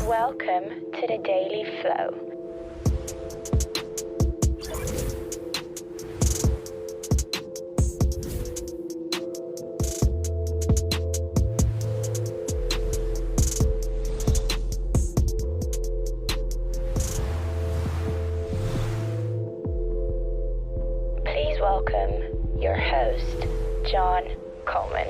Welcome to the Daily Flow. Please welcome your host, John Coleman.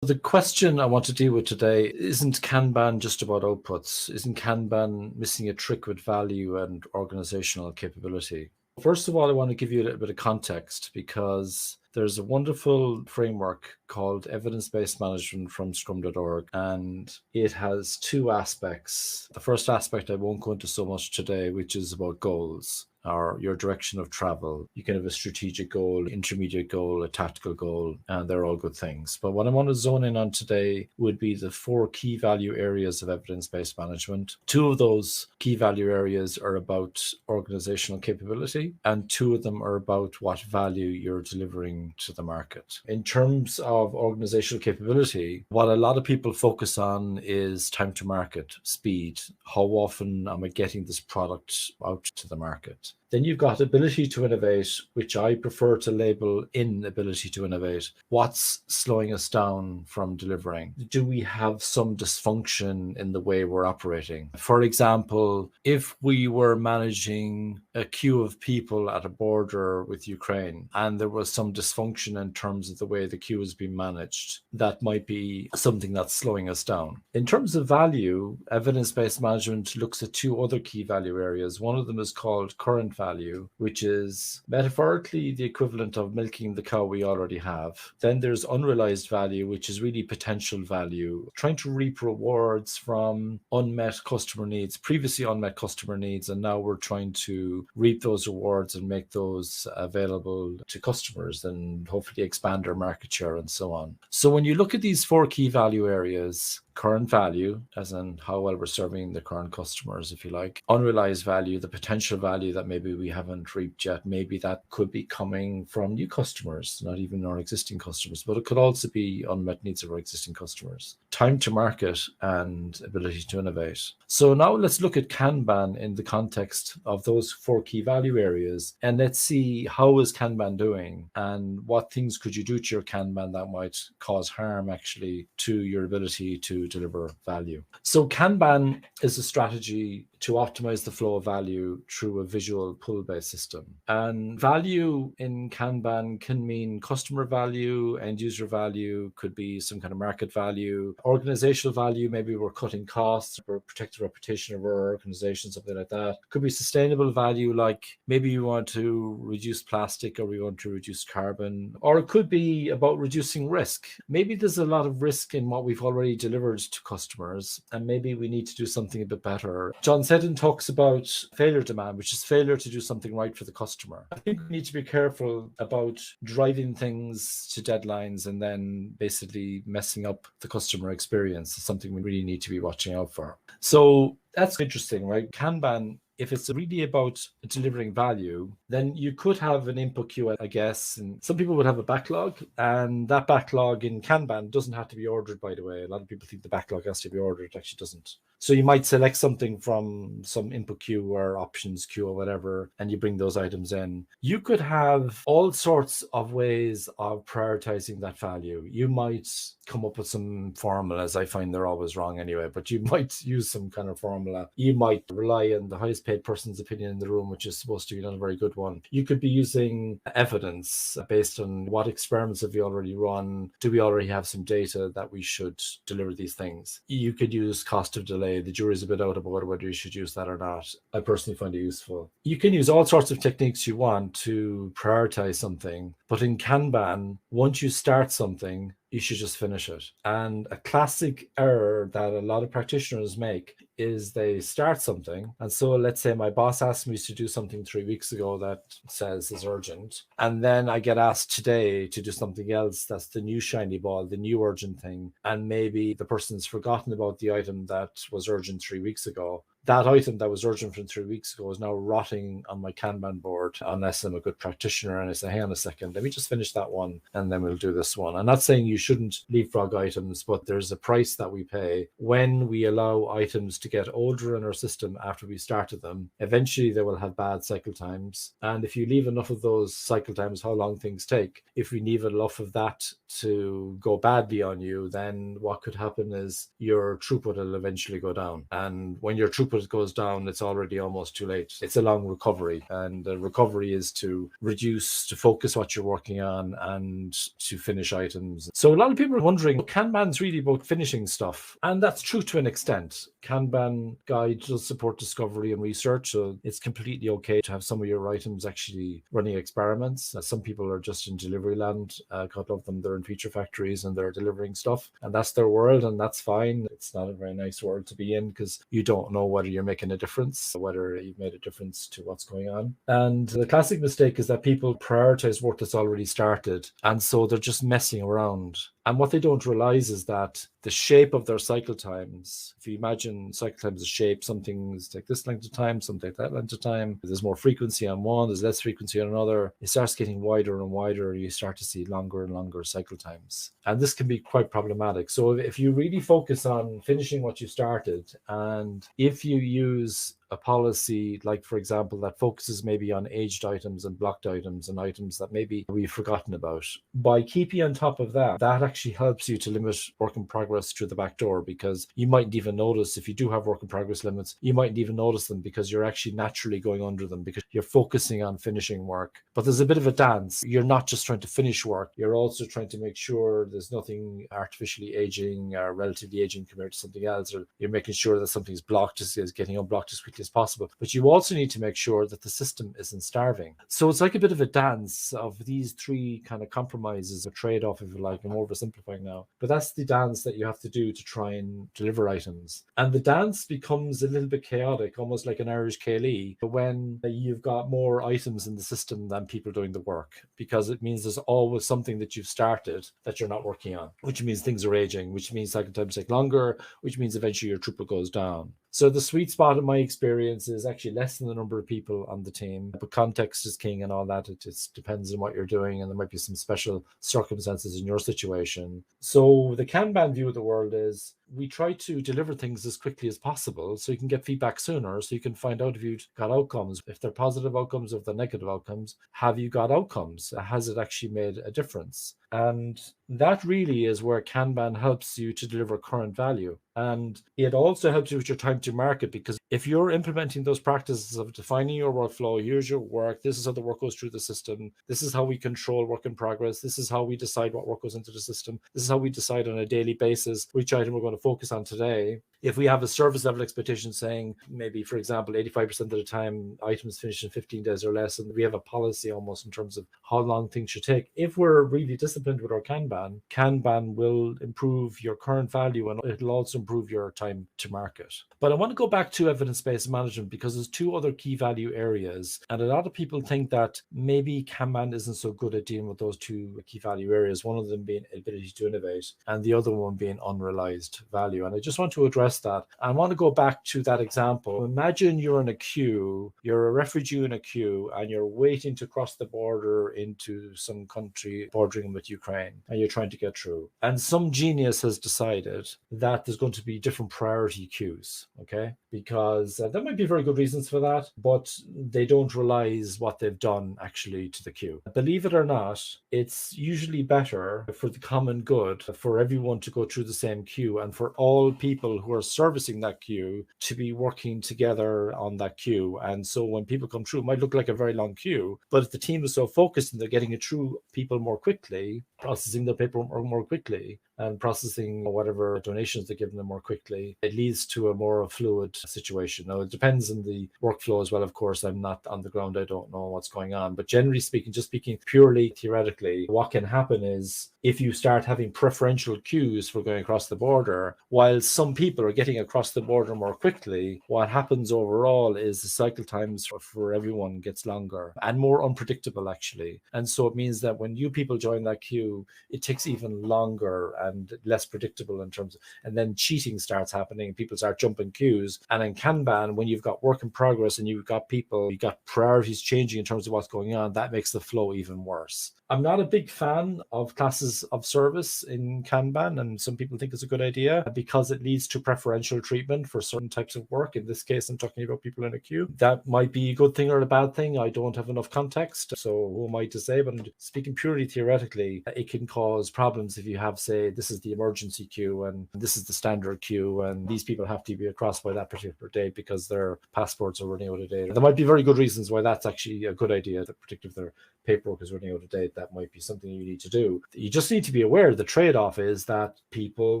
The question I want to deal with today isn't Kanban just about outputs? Isn't Kanban missing a trick with value and organizational capability? First of all, I want to give you a little bit of context because there's a wonderful framework called evidence-based management from scrum.org, and it has two aspects. The first aspect I won't go into so much today, which is about goals, or your direction of travel. You can have a strategic goal, intermediate goal, a tactical goal, and they're all good things. But what I want to zone in on today would be the four key value areas of evidence-based management. Two of those key value areas are about organizational capability, and two of them are about what value you're delivering to the market. In terms of organizational capability, what a lot of people focus on is time to market, speed. How often am I getting this product out to the market? Then you've got ability to innovate, which I prefer to label inability to innovate. What's slowing us down from delivering? Do we have some dysfunction in the way we're operating? For example, if we were managing a queue of people at a border with Ukraine and there was some dysfunction in terms of the way the queue is being managed, that might be something that's slowing us down. In terms of value, evidence-based management looks at two other key value areas. One of them is called current value, which is metaphorically the equivalent of milking the cow we already have. Then there's unrealized value, which is really potential value, trying to reap rewards from unmet customer needs, previously unmet customer needs, and now we're trying to reap those rewards and make those available to customers and hopefully expand our market share and so on. So when you look at these four key value areas, current value, as in how well we're serving the current customers, if you like. Unrealized value, the potential value that maybe we haven't reaped yet. Maybe that could be coming from new customers, not even our existing customers, but it could also be unmet needs of our existing customers. Time to market and ability to innovate. So now let's look at Kanban in the context of those four key value areas, and let's see how is Kanban doing and what things could you do to your Kanban that might cause harm actually to your ability to deliver value. So Kanban is a strategy to optimize the flow of value through a visual pull-based system. And value in Kanban can mean customer value, end user value, could be some kind of market value, organizational value, maybe we're cutting costs, we're protecting the reputation of our organization, something like that. Could be sustainable value, like maybe you want to reduce plastic or we want to reduce carbon, or it could be about reducing risk. Maybe there's a lot of risk in what we've already delivered to customers, and maybe we need to do something a bit better. John Seddon talks about failure demand, which is failure to do something right for the customer. I think we need to be careful about driving things to deadlines and then basically messing up the customer experience. It's something we really need to be watching out for. So that's interesting, right? Kanban, if it's really about delivering value, then you could have an input queue, I guess. And some people would have a backlog, and that backlog in Kanban doesn't have to be ordered, by the way. A lot of people think the backlog has to be ordered. It actually doesn't. So you might select something from some input queue or options queue or whatever, and you bring those items in. You could have all sorts of ways of prioritizing that value. You might come up with some formulas. I find they're always wrong anyway, but you might use some kind of formula. You might rely on the highest paid person's opinion in the room, which is supposed to be not a very good one. You could be using evidence based on what experiments have you already run. Do we already have some data that we should deliver these things? You could use cost of delay. The jury's a bit out about whether you should use that or not. I personally find it useful. You can use all sorts of techniques you want to prioritize something, but in Kanban, once you start something, you should just finish it. And a classic error that a lot of practitioners make is they start something. And so let's say my boss asked me to do something 3 weeks ago that says is urgent. And then I get asked today to do something else that's the new shiny ball, the new urgent thing. And maybe the person's forgotten about the item that was urgent 3 weeks ago. that item that was urgent from 3 weeks ago is now rotting on my Kanban board unless I'm a good practitioner and I say, hang on a second, let me just finish that one and then we'll do this one. I'm not saying you shouldn't leapfrog items, but there's a price that we pay when we allow items to get older in our system after we started them. Eventually they will have bad cycle times. And if you leave enough of those cycle times, how long things take, if we leave enough of that to go badly on you, then what could happen is your throughput will eventually go down. And when your throughput goes down, it's already almost too late. It's a long recovery. And the recovery is to reduce, to focus what you're working on and to finish items. So a lot of people are wondering, Kanban's really about finishing stuff. And that's true to an extent. Kanban guide does support discovery and research. So it's completely okay to have some of your items actually running experiments. Some people are just in delivery land. God love them. They're in feature factories and they're delivering stuff. And that's their world, and that's fine. It's not a very nice world to be in because you don't know whether you're making a difference, whether you've made a difference to what's going on. And the classic mistake is that people prioritize work that's already started. And so they're just messing around. And what they don't realize is that the shape of their cycle times, if you imagine cycle times as shape, some things take this length of time, some take that length of time. There's more frequency on one, there's less frequency on another. It starts getting wider and wider. You start to see longer and longer cycle times. And this can be quite problematic. So if you really focus on finishing what you started, and if you use a policy, like, for example, that focuses maybe on aged items and blocked items and items that maybe we've forgotten about, by keeping on top of that, that actually helps you to limit work in progress through the back door, because you mightn't even notice if you do have work in progress limits, you mightn't even notice them because you're actually naturally going under them because you're focusing on finishing work. But there's a bit of a dance. You're not just trying to finish work, you're also trying to make sure there's nothing artificially aging or relatively aging compared to something else, or you're making sure that something's blocked is getting unblocked as quickly as possible. But you also need to make sure that the system isn't starving. So it's like a bit of a dance of these three kind of compromises, a trade-off, if you like. I'm oversimplifying now, but that's the dance that you have to do to try and deliver items. And the dance becomes a little bit chaotic, almost like an Irish Céilí, when you've got more items in the system than people doing the work, because it means there's always something that you've started that you're not working on, which means things are aging, which means cycle times take longer, which means eventually your throughput goes down. So the sweet spot in my experience is actually less than the number of people on the team, but context is king and all that. It just depends on what you're doing, and there might be some special circumstances in your situation. So the Kanban view of the world is we try to deliver things as quickly as possible so you can get feedback sooner, so you can find out if you've got outcomes, if they're positive outcomes, if they're negative outcomes. Have you got outcomes? Has it actually made a difference? And that really is where Kanban helps you to deliver current value. And it also helps you with your time to market, because if you're implementing those practices of defining your workflow, here's your work, this is how the work goes through the system, this is how we control work in progress, this is how we decide what work goes into the system, this is how we decide on a daily basis which item we're going to focus on today. If we have a service level expectation saying maybe, for example, 85% of the time items finish in 15 days or less, and we have a policy almost in terms of how long things should take, if we're really disciplined with our Kanban will improve your current value, and it'll also improve your time to market. But I want to go back to evidence-based management because there's two other key value areas, and a lot of people think that maybe Kanban isn't so good at dealing with those two key value areas, one of them being ability to innovate and the other one being unrealized value. And I just want to address that. I want to go back to that example. Imagine you're in a queue, you're a refugee in a queue, and you're waiting to cross the border into some country bordering with Ukraine, and you're trying to get through. And some genius has decided that there's going to be different priority queues, okay? Because there might be very good reasons for that, but they don't realize what they've done actually to the queue. Believe it or not, it's usually better for the common good for everyone to go through the same queue, and for all people who are servicing that queue to be working together on that queue. And so when people come through, it might look like a very long queue, but if the team is so focused and they're getting it through people more quickly, processing their paperwork more quickly, and processing whatever donations they're giving them more quickly, it leads to a more fluid situation. Now, it depends on the workflow as well, of course. I'm not on the ground, I don't know what's going on. But generally speaking, just speaking purely theoretically, what can happen is if you start having preferential queues for going across the border, while some people are getting across the border more quickly, what happens overall is the cycle times for everyone gets longer and more unpredictable, actually. And so it means that when new people join that queue, it takes even longer. and less predictable in terms of, and then cheating starts happening, people start jumping queues. And in Kanban, when you've got work in progress and you've got people, you've got priorities changing in terms of what's going on, that makes the flow even worse. I'm not a big fan of classes of service in Kanban, and some people think it's a good idea because it leads to preferential treatment for certain types of work. In this case, I'm talking about people in a queue. That might be a good thing or a bad thing. I don't have enough context, so who am I to say? But speaking purely theoretically, it can cause problems if you have, say, this is the emergency queue and this is the standard queue, and these people have to be across by that particular date because their passports are running out of date. There might be very good reasons why that's actually a good idea, particularly if their paperwork is running out of date. That might be something you need to do. You just need to be aware the trade-off is that people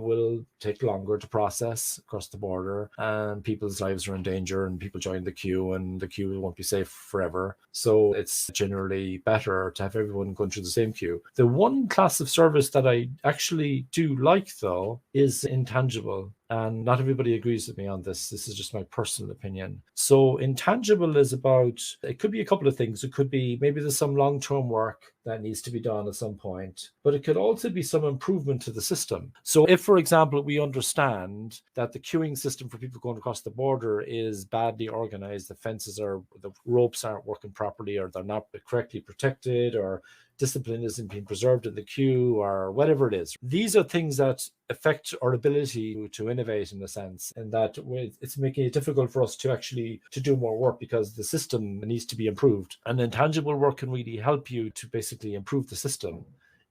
will take longer to process across the border, and people's lives are in danger, and people join the queue, and the queue won't be safe forever. So it's generally better to have everyone going through the same queue. The one class of service that I actually do like, though, is intangible. And not everybody agrees with me on this. This is just my personal opinion. So intangible is about, it could be a couple of things. It could be maybe there's some long-term work that needs to be done at some point, but it could also be some improvement to the system. So if, for example, we understand that the queuing system for people going across the border is badly organized, the ropes aren't working properly, or they're not correctly protected, or discipline isn't being preserved in the queue, or whatever it is. These are things that affect our ability to innovate, in a sense, and that it's making it difficult for us to do more work because the system needs to be improved. And intangible work can really help you to basically improve the system.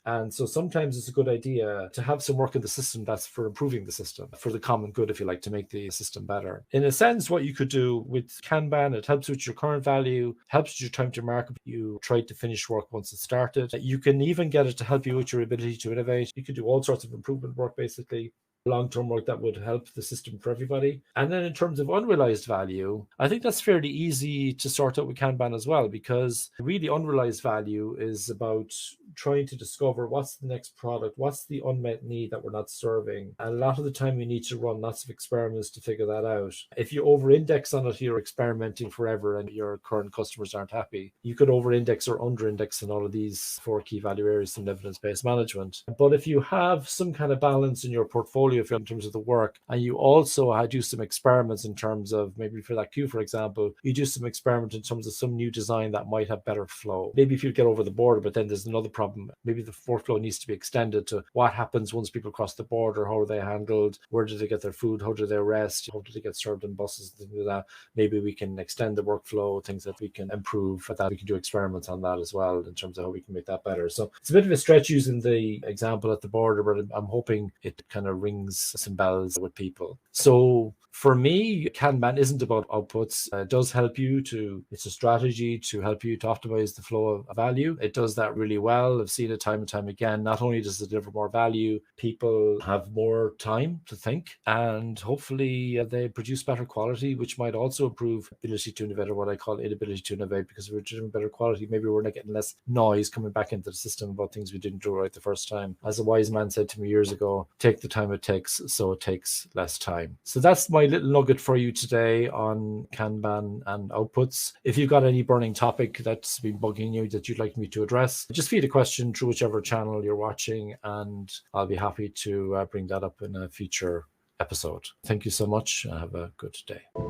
And so sometimes it's a good idea to have some work in the system that's for improving the system, for the common good, if you like, to make the system better. In a sense, what you could do with Kanban, it helps with your current value, helps with your time to market. You try to finish work once it's started. You can even get it to help you with your ability to innovate. You can do all sorts of improvement work, basically. Long-term work that would help the system for everybody. And then in terms of unrealized value, I think that's fairly easy to sort out with Kanban as well, because really unrealized value is about trying to discover what's the next product, what's the unmet need that we're not serving. And a lot of the time you need to run lots of experiments to figure that out. If you over-index on it, you're experimenting forever and your current customers aren't happy. You could over-index or under-index in all of these 4 key value areas in evidence-based management. But if you have some kind of balance in your portfolio, if in terms of the work, and you also do some experiments in terms of, maybe for that queue, for example, you do some experiment in terms of some new design that might have better flow. Maybe if you get over the border, but then there's another problem. Maybe the workflow needs to be extended to what happens once people cross the border, how are they handled, where do they get their food, how do they rest, how do they get served in buses, things like that. Maybe we can extend the workflow, things that we can improve. For that, we can do experiments on that as well in terms of how we can make that better. So it's a bit of a stretch using the example at the border, but I'm hoping it kind of rings some bells with people. So for me, Kanban isn't about outputs. It does help you it's a strategy to help you to optimize the flow of value. It does that really well. I've seen it time and time again. Not only does it deliver more value, people have more time to think, and hopefully they produce better quality, which might also improve ability to innovate, or what I call inability to innovate, because if we're doing better quality, maybe we're not getting less noise coming back into the system about things we didn't do right the first time. As a wise man said to me years ago, take the time it takes, so it takes less time. So that's my little nugget for you today on Kanban and outputs. If you've got any burning topic that's been bugging you that you'd like me to address, just feed a question through whichever channel you're watching, and I'll be happy to bring that up in a future episode. Thank you so much, and have a good day.